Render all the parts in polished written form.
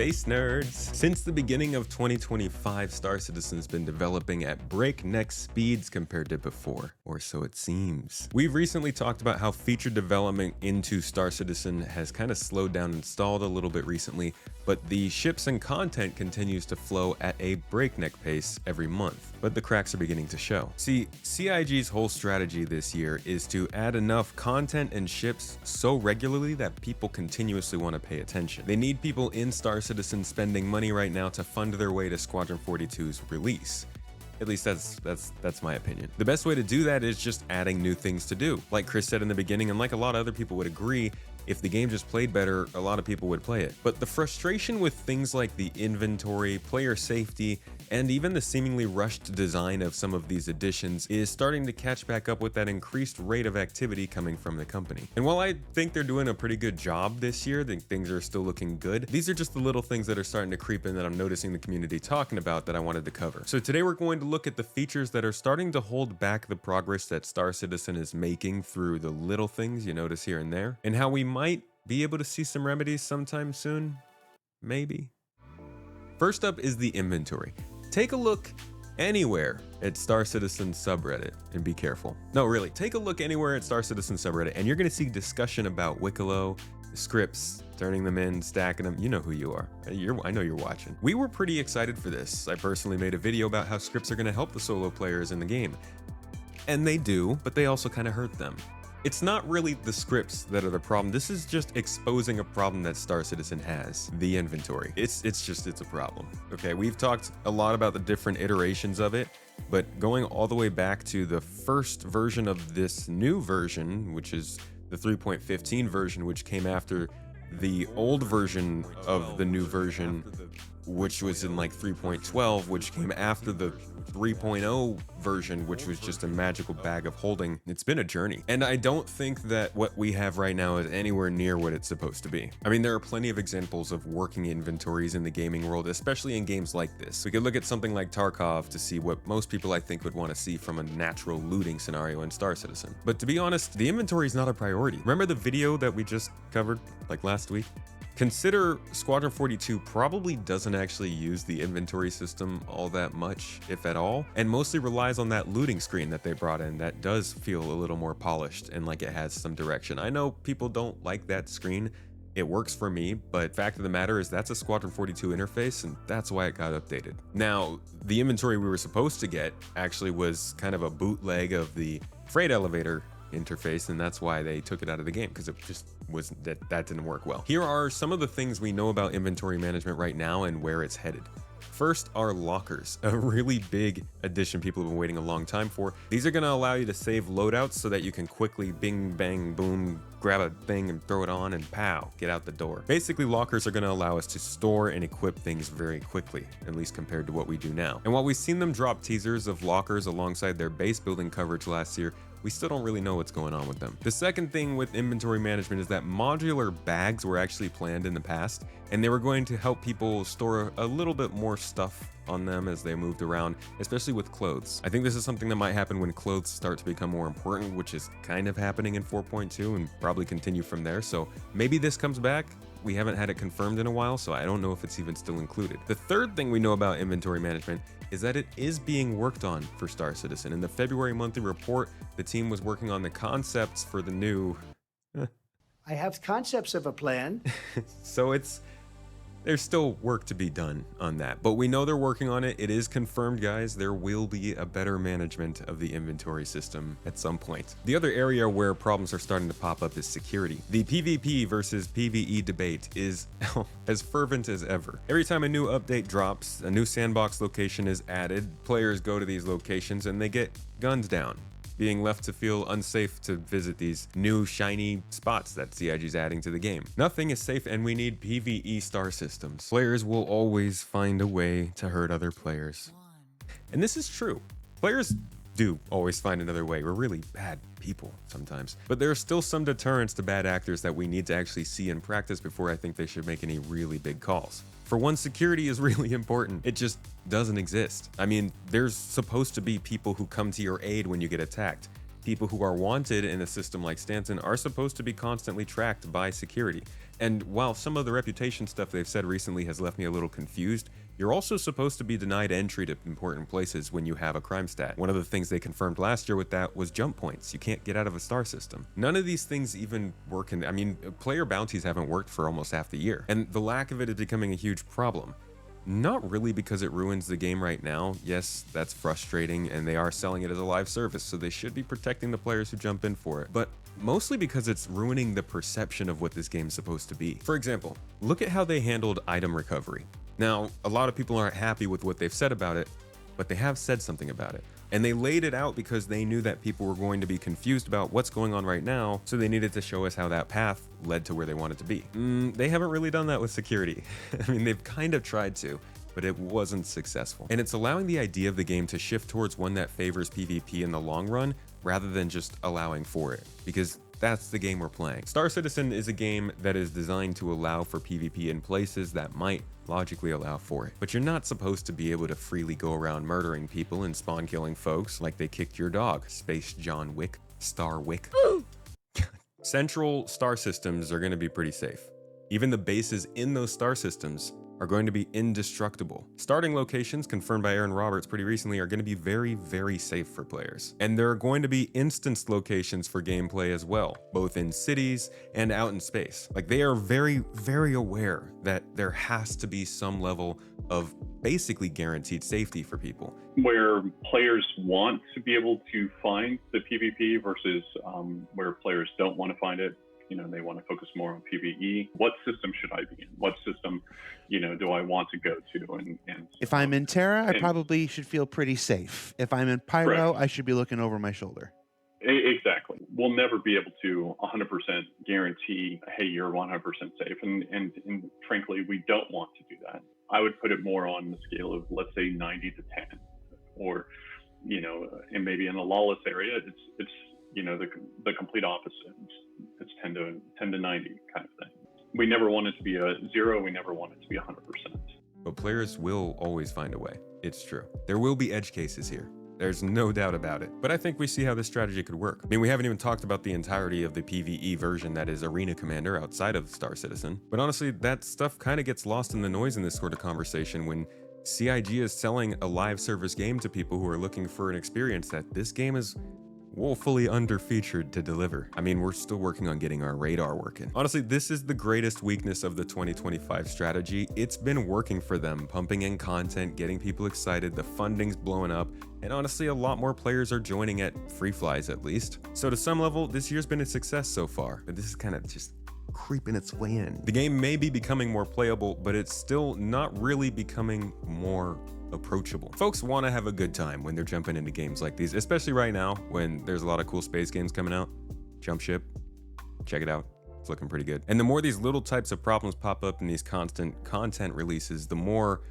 Space nerds! Since the beginning of 2025, Star Citizen's been developing at breakneck speeds compared to before, or so it seems. We've recently talked about how feature development into Star Citizen has kind of slowed down and stalled a little bit recently, but the ships and content continues to flow at a breakneck pace every month. But the cracks are beginning to show. See, CIG's whole strategy this year is to add enough content and ships so regularly that people continuously want to pay attention. They need people in Star Citizen spending money right now to fund their way to Squadron 42's release. At least that's my opinion. The best way to do that is just adding new things to do. Like Chris said in the beginning, and like a lot of other people would agree, if the game just played better, a lot of people would play it. But the frustration with things like the inventory, player safety, and even the seemingly rushed design of some of these additions is starting to catch back up with that increased rate of activity coming from the company. And while I think they're doing a pretty good job this year, think things are still looking good, these are just the little things that are starting to creep in that I'm noticing the community talking about that I wanted to cover. So today we're going to look at the features that are starting to hold back the progress that Star Citizen is making through the little things you notice here and there, and how we might be able to see some remedies sometime soon, maybe. First up is the inventory. Take a look anywhere at Star Citizen subreddit and be careful. No, really, take a look anywhere at Star Citizen subreddit and you're gonna see discussion about Wicklow, scripts, turning them in, stacking them. You know who you are. I know you're watching. We were pretty excited for this. I personally made a video about how scripts are gonna help the solo players in the game. And they do, but they also kind of hurt them. It's not really the scripts that are the problem. This is just exposing a problem that Star Citizen has, the inventory. It's a problem. Okay, we've talked a lot about the different iterations of it, but going all the way back to the first version of this new version, which is the 3.15 version, which came after the old version of the new version, which was in like 3.12, which came after the 3.0 version, which was just a magical bag of holding. It's been a journey. And I don't think that what we have right now is anywhere near what it's supposed to be. I mean, there are plenty of examples of working inventories in the gaming world, especially in games like this. We could look at something like Tarkov to see what most people I think would want to see from a natural looting scenario in Star Citizen. But to be honest, the inventory is not a priority. Remember the video that we just covered like last week? Consider Squadron 42 probably doesn't actually use the inventory system all that much, if at all, and mostly relies on that looting screen that they brought in that does feel a little more polished and like it has some direction. I know people don't like that screen. It works for me, but fact of the matter is that's a Squadron 42 interface and that's why it got updated. Now, the inventory we were supposed to get actually was kind of a bootleg of the freight elevator interface, and that's why they took it out of the game, because it just was that didn't work well. Here are some of the things we know about inventory management right now and where it's headed. First are lockers, a really big addition people have been waiting a long time for. These are going to allow you to save loadouts so that you can quickly bing, bang, boom, grab a thing and throw it on and pow, get out the door. Basically, lockers are going to allow us to store and equip things very quickly, at least compared to what we do now. And while we've seen them drop teasers of lockers alongside their base building coverage last year, we still don't really know what's going on with them. The second thing with inventory management is that modular bags were actually planned in the past, and they were going to help people store a little bit more stuff on them as they moved around, especially with clothes. I think this is something that might happen when clothes start to become more important, which is kind of happening in 4.2 and probably continue from there. So maybe this comes back. We haven't had it confirmed in a while, so I don't know if it's even still included. The third thing we know about inventory management is that it is being worked on for Star Citizen. In the February monthly report, the team was working on the concepts for the new... I have concepts of a plan. So there's still work to be done on that, but we know they're working on it. It is confirmed, guys. There will be a better management of the inventory system at some point. The other area where problems are starting to pop up is security. The PvP versus PvE debate is as fervent as ever. Every time a new update drops, a new sandbox location is added, players go to these locations and they get gunned down, being left to feel unsafe to visit these new shiny spots that CIG's adding to the game. Nothing is safe and we need PvE star systems. Players will always find a way to hurt other players. And this is true. Players do always find another way. We're really bad people sometimes. But there are still some deterrents to bad actors that we need to actually see in practice before I think they should make any really big calls. For one, security is really important. It just doesn't exist. I mean, there's supposed to be people who come to your aid when you get attacked. People who are wanted in a system like Stanton are supposed to be constantly tracked by security. And while some of the reputation stuff they've said recently has left me a little confused, you're also supposed to be denied entry to important places when you have a crime stat. One of the things they confirmed last year with that was jump points. You can't get out of a star system. None of these things even work I mean, player bounties haven't worked for almost half the year. And the lack of it is becoming a huge problem. Not really because it ruins the game right now. Yes, that's frustrating, and they are selling it as a live service, so they should be protecting the players who jump in for it. But mostly because it's ruining the perception of what this game's supposed to be. For example, look at how they handled item recovery. Now, a lot of people aren't happy with what they've said about it, but they have said something about it. And they laid it out because they knew that people were going to be confused about what's going on right now, so they needed to show us how that path led to where they wanted to be. They haven't really done that with security. I mean, they've kind of tried to, but it wasn't successful. And it's allowing the idea of the game to shift towards one that favors PvP in the long run, rather than just allowing for it, because that's the game we're playing. Star Citizen is a game that is designed to allow for PvP in places that might logically allow for it. But you're not supposed to be able to freely go around murdering people and spawn killing folks like they kicked your dog. Space John Wick, Star Wick. Central star systems are going to be pretty safe. Even the bases in those star systems are going to be indestructible. Starting locations, confirmed by Aaron Roberts pretty recently, are going to be very, very safe for players. And there are going to be instanced locations for gameplay as well, both in cities and out in space. Like, they are very, very aware that there has to be some level of basically guaranteed safety for people. Where players want to be able to find the PvP versus where players don't want to find it. You know, they want to focus more on PvE. What system should I be in? What system, do I want to go to? And if I'm in Terra, I probably should feel pretty safe. If I'm in Pyro, I should be looking over my shoulder. Exactly. We'll never be able to 100% guarantee, hey, you're 100% safe. And frankly, we don't want to do that. I would put it more on the scale of, let's say, 90 to 10, or, and maybe in a lawless area, it's the complete opposite. It's 10 to 90 kind of thing. We never want it to be a 0. We never want it to be 100%. But players will always find a way. It's true. There will be edge cases here. There's no doubt about it. But I think we see how this strategy could work. I mean, we haven't even talked about the entirety of the PvE version that is Arena Commander outside of Star Citizen. But honestly, that stuff kind of gets lost in the noise in this sort of conversation when CIG is selling a live service game to people who are looking for an experience that this game is woefully underfeatured to deliver. I mean, we're still working on getting our radar working. Honestly, this is the greatest weakness of the 2025 strategy. It's been working for them, pumping in content, getting people excited, the funding's blowing up, and honestly, a lot more players are joining at free flies at least. So to some level, this year's been a success so far, but this is kind of just creeping its way in. The game may be becoming more playable, but it's still not really becoming more approachable. Folks want to have a good time when they're jumping into games like these, especially right now when there's a lot of cool space games coming out. Jump ship, check it out. It's looking pretty good. And the more these little types of problems pop up in these constant content releases, the more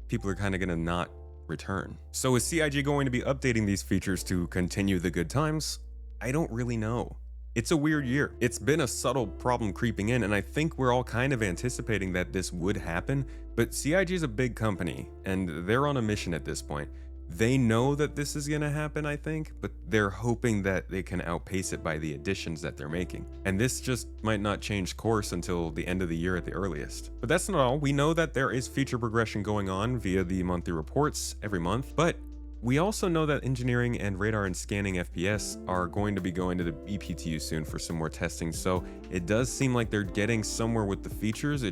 people are kind of going to not return. So is CIG going to be updating these features to continue the good times? I don't really know. It's a weird year. It's been a subtle problem creeping in, and I think we're all kind of anticipating that this would happen, but CIG is a big company, and they're on a mission at this point. They know that this is gonna happen, I think, but they're hoping that they can outpace it by the additions that they're making. And this just might not change course until the end of the year at the earliest. But that's not all. We know that there is feature progression going on via the monthly reports every month, but we also know that engineering and radar and scanning FPS are going to be going to the EPTU soon for some more testing, so it does seem like they're getting somewhere with the features.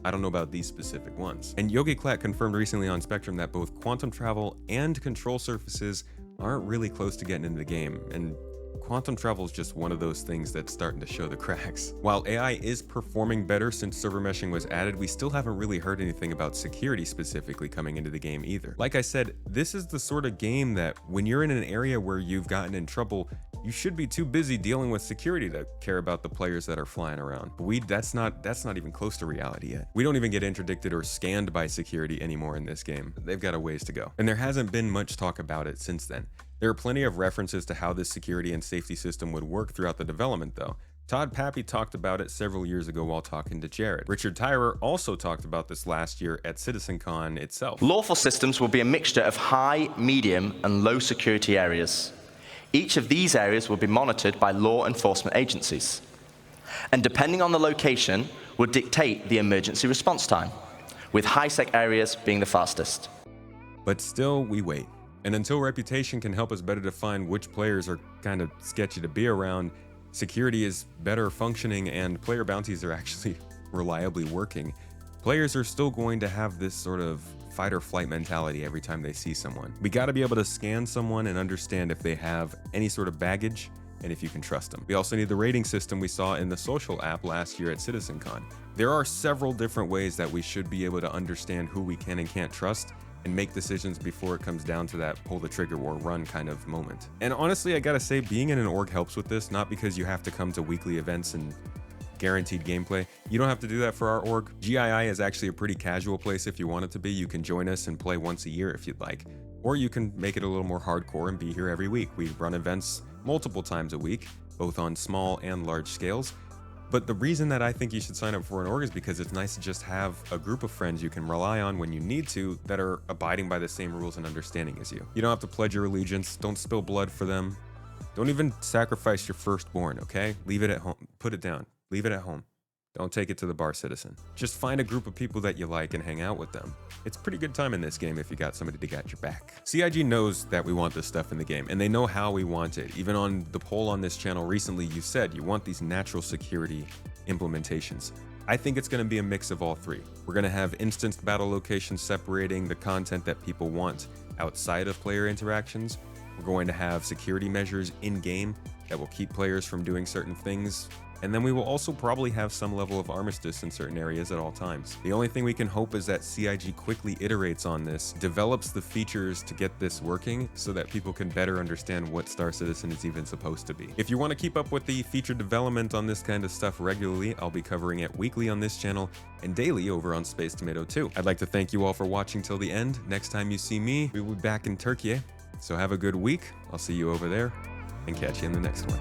I don't know about these specific ones. And Yogi Klatt confirmed recently on Spectrum that both quantum travel and control surfaces aren't really close to getting into the game, and quantum travel is just one of those things that's starting to show the cracks. While AI is performing better since server meshing was added, we still haven't really heard anything about security specifically coming into the game either. Like I said, this is the sort of game that when you're in an area where you've gotten in trouble, you should be too busy dealing with security to care about the players that are flying around. But that's not even close to reality yet. We don't even get interdicted or scanned by security anymore in this game. They've got a ways to go. And there hasn't been much talk about it since then. There are plenty of references to how this security and safety system would work throughout the development though. Todd Pappy talked about it several years ago while talking to Jared. Richard Tyrer also talked about this last year at CitizenCon itself. Lawful systems will be a mixture of high, medium, and low security areas. Each of these areas will be monitored by law enforcement agencies, and depending on the location, would dictate the emergency response time, with high-sec areas being the fastest. But still, we wait. And until reputation can help us better define which players are kind of sketchy to be around, security is better functioning, and player bounties are actually reliably working, players are still going to have this sort of fight or flight mentality every time they see someone. We gotta be able to scan someone and understand if they have any sort of baggage and if you can trust them. We also need the rating system we saw in the social app last year at CitizenCon. There are several different ways that we should be able to understand who we can and can't trust and make decisions before it comes down to that pull the trigger or run kind of moment. And honestly, I gotta say, being in an org helps with this, not because you have to come to weekly events and guaranteed gameplay. You don't have to do that for our org. GII is actually a pretty casual place if you want it to be. You can join us and play once a year if you'd like. Or you can make it a little more hardcore and be here every week. We run events multiple times a week, both on small and large scales. But the reason that I think you should sign up for an org is because it's nice to just have a group of friends you can rely on when you need to that are abiding by the same rules and understanding as you. You don't have to pledge your allegiance. Don't spill blood for them. Don't even sacrifice your firstborn, okay? Leave it at home. Put it down. Leave it at home. Don't take it to the bar, citizen. Just find a group of people that you like and hang out with them. It's pretty good time in this game if you got somebody to get your back. CIG knows that we want this stuff in the game, and they know how we want it. Even on the poll on this channel recently, you said you want these natural security implementations. I think it's going to be a mix of all three. We're going to have instanced battle locations separating the content that people want outside of player interactions. We're going to have security measures in-game that will keep players from doing certain things. And then we will also probably have some level of armistice in certain areas at all times. The only thing we can hope is that CIG quickly iterates on this, develops the features to get this working so that people can better understand what Star Citizen is even supposed to be. If you want to keep up with the feature development on this kind of stuff regularly, I'll be covering it weekly on this channel and daily over on Space Tomato 2. I'd like to thank you all for watching till the end. Next time you see me, we will be back in Turkey. So have a good week. I'll see you over there and catch you in the next one.